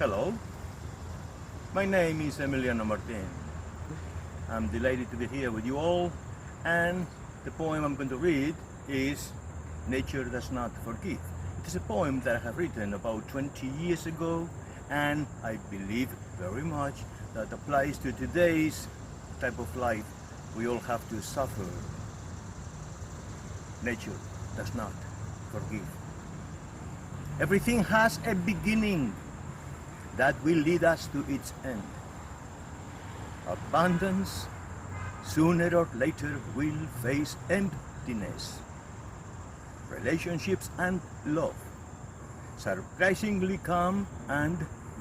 Hello, my name is Emiliano Martin. I'm delighted to be here with you all, and the poem I'm going to read is Nature Does Not Forgive. It is a poem that I have written about 20 years ago, and I believe very much that applies to today's type of life we all have to suffer. Nature does not forgive. Everything has a beginning that will lead us to its end. Abundance, sooner or later, will face emptiness. Relationships and love surprisingly come and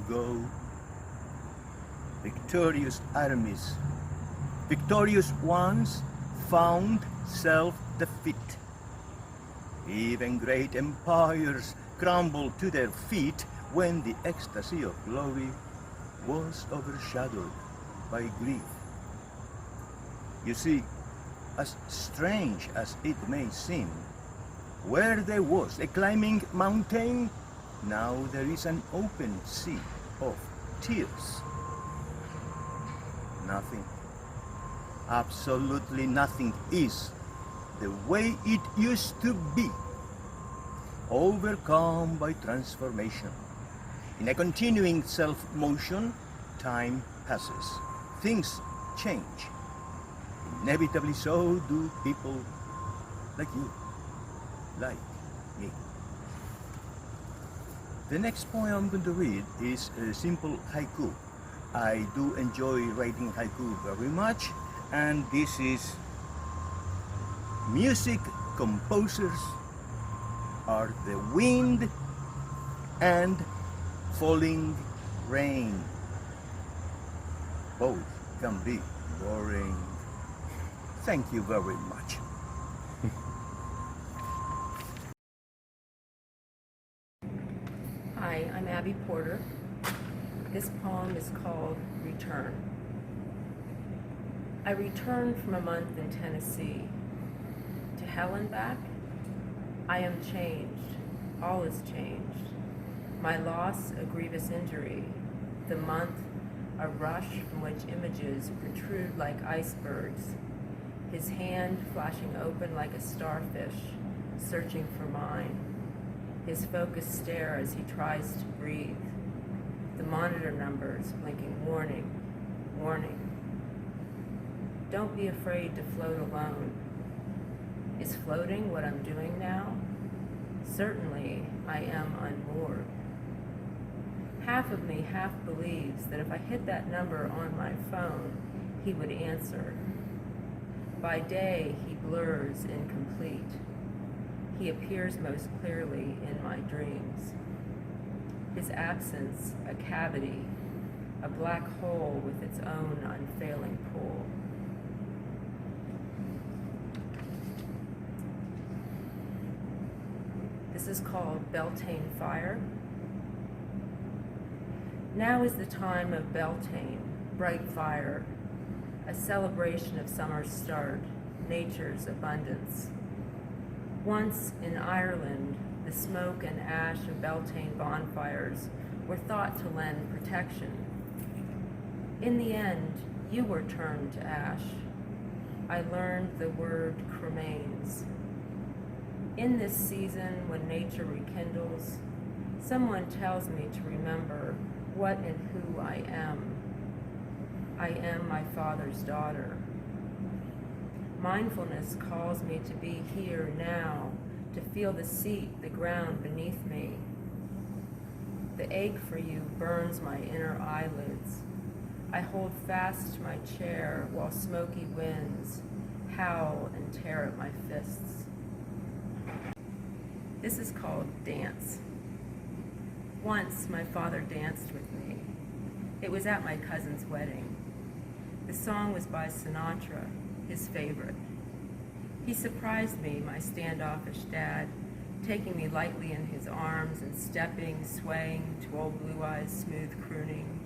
go. Victorious armies, victorious ones, found self-defeat. Even great empires crumbled to their feet when the ecstasy of glory was overshadowed by grief. You see, as strange as it may seem, where there was a climbing mountain, now there is an open sea of tears. Nothing, absolutely nothing is the way it used to be, overcome by transformation. In a continuing self-motion, time passes. Things change. Inevitably so do people like you, like me. The next poem I'm going to read is a simple haiku. I do enjoy writing haiku very much, and this is music composers are the wind and falling rain. Both can be boring. Thank you very much. Hi, I'm Abbey Porter. This poem is called Return. I returned from a month in Tennessee. To hell and back, I am changed. All is changed. My loss, a grievous injury. The month, a rush from which images protrude like icebergs. His hand flashing open like a starfish, searching for mine. His focused stare as he tries to breathe. The monitor numbers blinking warning, warning. Don't be afraid to float alone. Is floating what I'm doing now? Certainly, I am unmoored. Half of me half believes that if I hit that number on my phone, he would answer. By day, he blurs incomplete. He appears most clearly in my dreams. His absence, a cavity, a black hole with its own unfailing pull. This is called Beltane Fire. Now is the time of Beltane, bright fire, a celebration of summer's start, nature's abundance. Once in Ireland, the smoke and ash of Beltane bonfires were thought to lend protection. In the end, you were turned to ash. I learned the word cremains. In this season, when nature rekindles, someone tells me to remember what and who I am. I am my Father's daughter. Mindfulness calls me to be here now, to feel the seat, the ground beneath me. The ache for you burns my inner eyelids. I hold fast to my chair while smoky winds howl and tear at my fists. This is called Dance. Once my father danced with me. It was at my cousin's wedding. The song was by Sinatra, his favorite. He surprised me, my standoffish dad, taking me lightly in his arms and stepping, swaying to Old Blue Eyes' smooth crooning,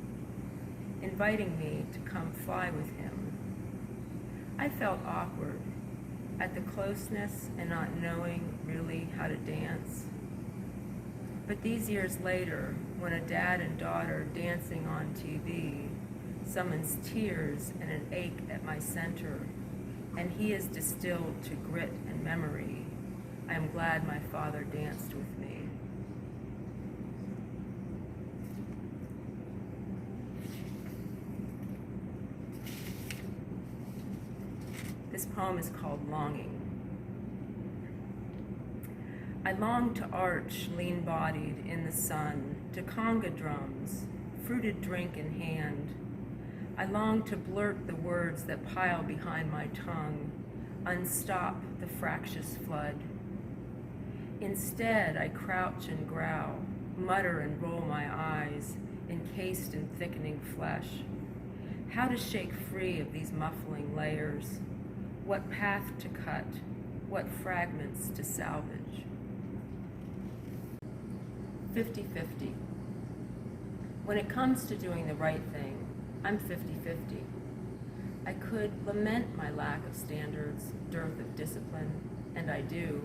inviting me to come fly with him. I felt awkward at the closeness and not knowing really how to dance. But these years later, when a dad and daughter dancing on TV summons tears and an ache at my center, and he is distilled to grit and memory, I am glad my father danced with me. This poem is called Longing. I long to arch, lean-bodied in the sun, to conga drums, fruited drink in hand. I long to blurt the words that pile behind my tongue, unstop the fractious flood. Instead, I crouch and growl, mutter and roll my eyes, encased in thickening flesh. How to shake free of these muffling layers? What path to cut? What fragments to salvage? 50-50. When it comes to doing the right thing, I'm 50-50. I could lament my lack of standards, dearth of discipline, and I do.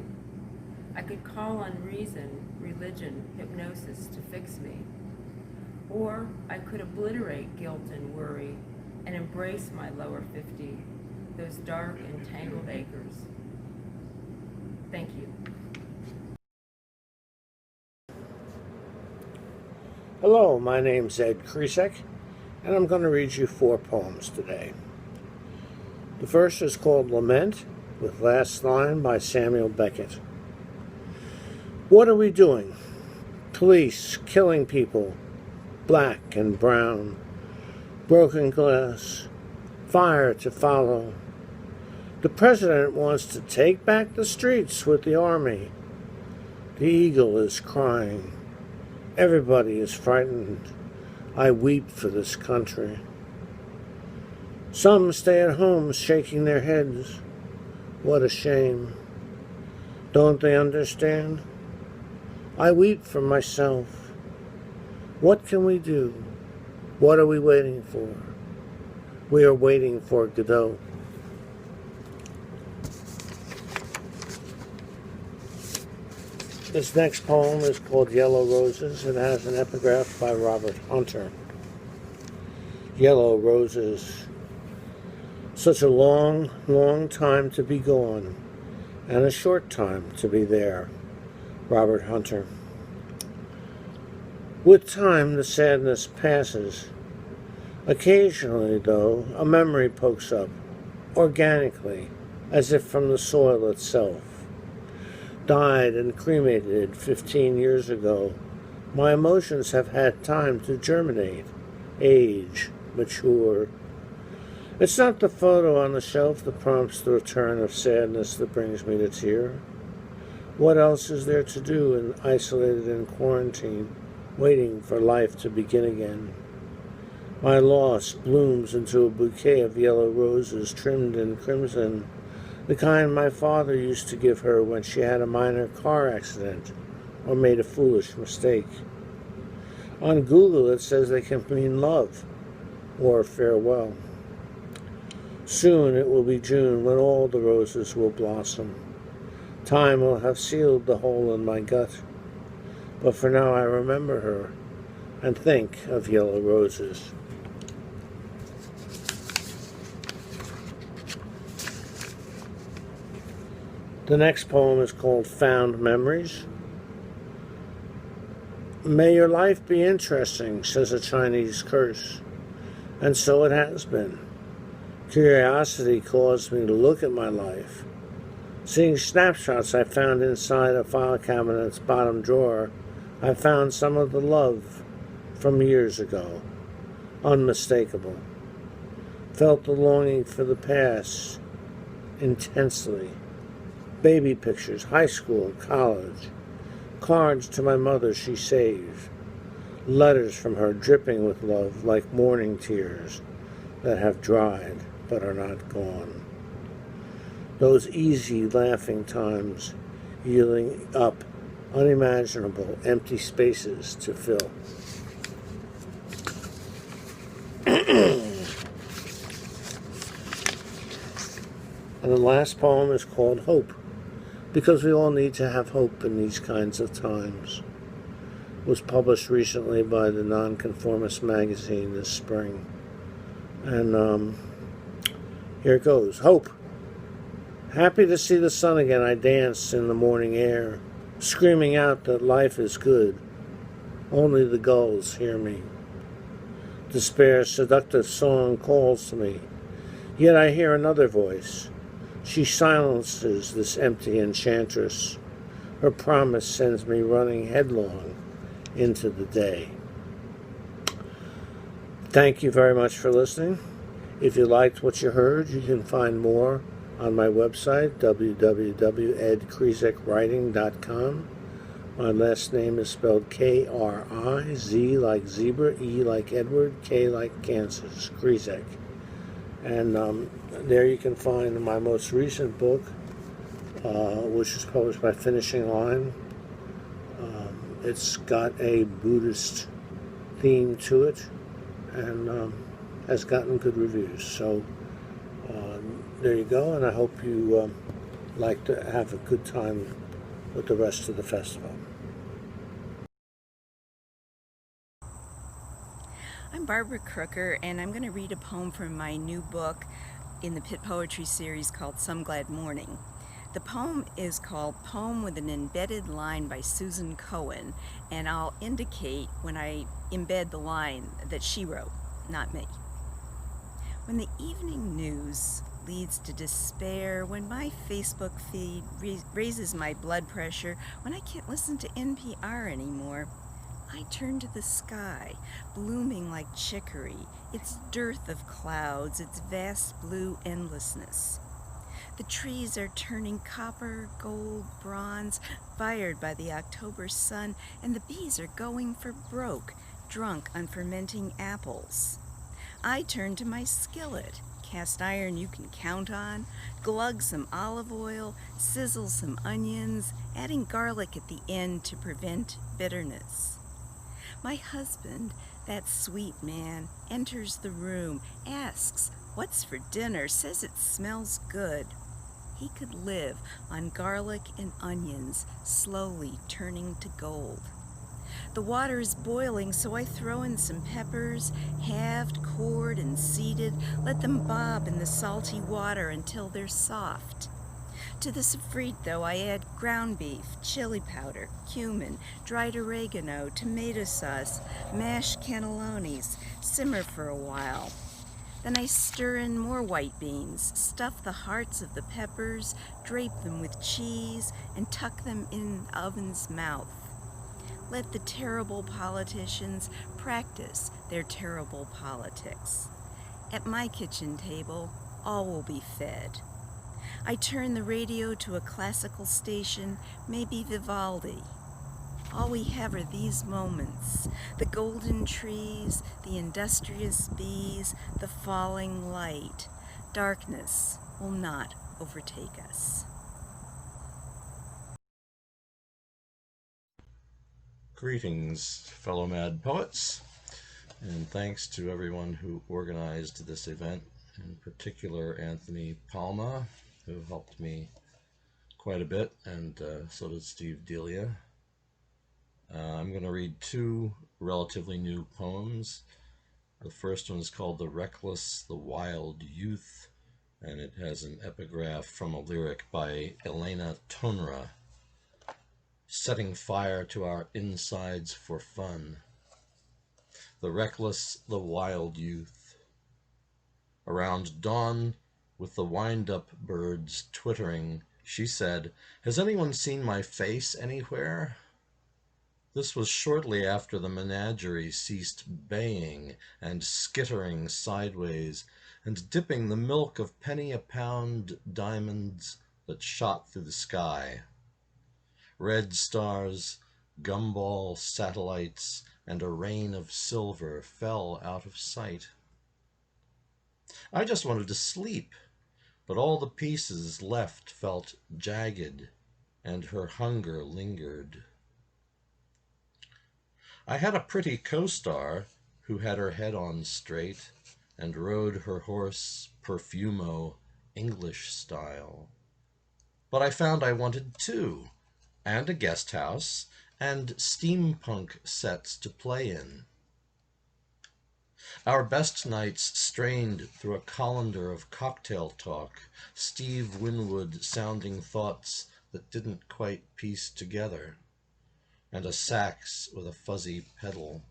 I could call on reason, religion, hypnosis to fix me. Or I could obliterate guilt and worry and embrace my lower 50, those dark and tangled acres. Thank you. Hello, my name's Ed Krizek, and I'm going to read you 4 poems today. The first is called Lament, with last line by Samuel Beckett. What are we doing? Police killing people, black and brown, broken glass, fire to follow. The president wants to take back the streets with the army. The eagle is crying. Everybody is frightened. I weep for this country. Some stay at home shaking their heads. What a shame. Don't they understand? I weep for myself. What can we do? What are we waiting for? We are waiting for Godot. This next poem is called Yellow Roses. It has an epigraph by Robert Hunter. Yellow roses. Such a long, long time to be gone, and a short time to be there. Robert Hunter. With time, the sadness passes. Occasionally, though, a memory pokes up, organically, as if from the soil itself. Died and cremated 15 years ago, my emotions have had time to germinate, age, mature. It's not the photo on the shelf that prompts the return of sadness that brings me to tear. What else is there to do in isolated in quarantine, waiting for life to begin again? My loss blooms into a bouquet of yellow roses trimmed in crimson, the kind my father used to give her when she had a minor car accident or made a foolish mistake. On Google it says they can mean love or farewell. Soon it will be June when all the roses will blossom. Time will have sealed the hole in my gut. But for now I remember her and think of yellow roses. The next poem is called Found Memories. May your life be interesting, says a Chinese curse. And so it has been. Curiosity caused me to look at my life. Seeing snapshots I found inside a file cabinet's bottom drawer, I found some of the love from years ago. Unmistakable. Felt the longing for the past intensely. Baby pictures, high school, college, cards to my mother she saved, letters from her dripping with love like morning tears that have dried but are not gone. Those easy laughing times yielding up unimaginable empty spaces to fill. And the last poem is called Hope, because we all need to have hope in these kinds of times. was published recently by the Nonconformist magazine this spring. And here it goes. Hope. Happy to see the sun again, I danced in the morning air, screaming out that life is good. Only the gulls hear me. Despair's seductive song calls to me, yet I hear another voice. She silences this empty enchantress. Her promise sends me running headlong into the day. Thank you very much for listening. If you liked what you heard, you can find more on my website, www.edkrizekWriting.com. My last name is spelled K-R-I-Z like zebra, E like Edward, K like Kansas, Krizek. And there you can find my most recent book, which was published by Finishing Line. It's got a Buddhist theme to it and has gotten good reviews. So there you go, and I hope you like to have a good time with the rest of the festival. I'm Barbara Crooker, and I'm going to read a poem from my new book in the Pit Poetry series called Some Glad Morning. The poem is called Poem with an Embedded Line by Susan Cohen, and I'll indicate when I embed the line that she wrote, not me. When the evening news leads to despair, when my Facebook feed raises my blood pressure, when I can't listen to NPR anymore, I turn to the sky, blooming like chicory, its dearth of clouds, its vast blue endlessness. The trees are turning copper, gold, bronze, fired by the October sun, and the bees are going for broke, drunk on fermenting apples. I turn to my skillet, cast iron you can count on, glug some olive oil, sizzle some onions, adding garlic at the end to prevent bitterness. My husband, that sweet man, enters the room, asks, "What's for dinner?" says it smells good. He could live on garlic and onions, slowly turning to gold. The water is boiling, so I throw in some peppers, halved, cored, and seeded. Let them bob in the salty water until they're soft. To the sofrito, I add ground beef, chili powder, cumin, dried oregano, tomato sauce, mashed cannellonis, simmer for a while. Then I stir in more white beans, stuff the hearts of the peppers, drape them with cheese, and tuck them in the oven's mouth. Let the terrible politicians practice their terrible politics. At my kitchen table, all will be fed. I turn the radio to a classical station, maybe Vivaldi. All we have are these moments, the golden trees, the industrious bees, the falling light. Darkness will not overtake us. Greetings, fellow mad poets, and thanks to everyone who organized this event, in particular Anthony Palma, who helped me quite a bit, and so did Steve Delia. I'm going to read two relatively new poems. The first one is called The Reckless, the Wild Youth, and it has an epigraph from a lyric by Elena Tonra. Setting fire to our insides for fun. The reckless, the wild youth. Around dawn, with the wind-up birds twittering, she said, "Has anyone seen my face anywhere?" This was shortly after the menagerie ceased baying and skittering sideways and dipping the milk of penny-a-pound diamonds that shot through the sky. Red stars, gumball satellites, and a rain of silver fell out of sight. I just wanted to sleep, but all the pieces left felt jagged, and her hunger lingered. I had a pretty co-star who had her head on straight and rode her horse Perfumo English style. But I found I wanted two, and a guest house, and steampunk sets to play in. Our best nights strained through a colander of cocktail talk, Steve Winwood sounding thoughts that didn't quite piece together, and a sax with a fuzzy pedal.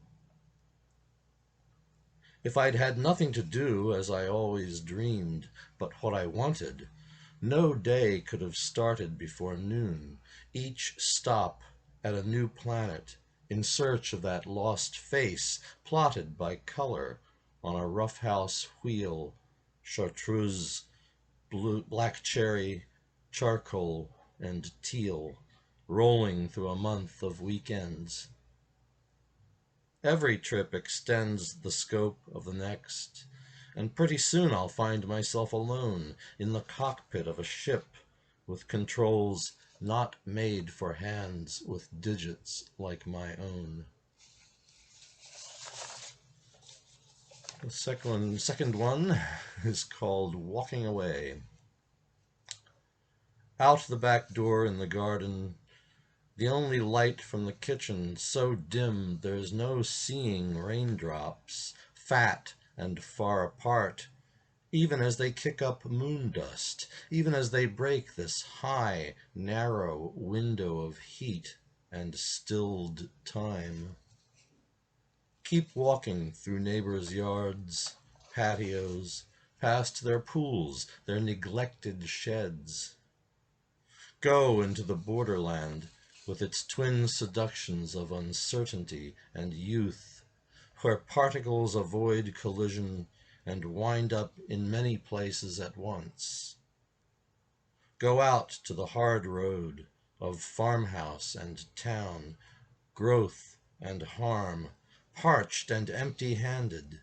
If I'd had nothing to do, as I always dreamed, but what I wanted, no day could have started before noon, each stop at a new planet, in search of that lost face plotted by color on a roughhouse wheel, chartreuse, black cherry, charcoal, and teal, rolling through a month of weekends. Every trip extends the scope of the next, and pretty soon I'll find myself alone in the cockpit of a ship with controls not made for hands with digits like my own. The second one is called Walking Away. Out the back door in the garden, the only light from the kitchen so dim there's no seeing raindrops, fat and far apart, even as they kick up moon dust, even as they break this high, narrow window of heat and stilled time. Keep walking through neighbors' yards, patios, past their pools, their neglected sheds. Go into the borderland with its twin seductions of uncertainty and youth, where particles avoid collision and wind up in many places at once. Go out to the hard road of farmhouse and town, growth and harm, parched and empty-handed,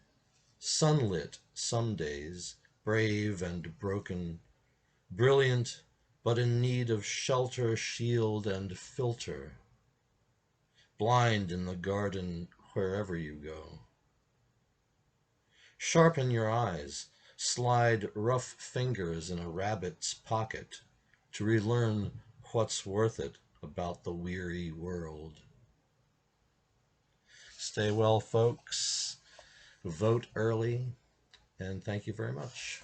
sunlit some days, brave and broken, brilliant but in need of shelter, shield, and filter, blind in the garden wherever you go. Sharpen your eyes, slide rough fingers in a rabbit's pocket to relearn what's worth it about the weary world. Stay well, folks. Vote early, and thank you very much.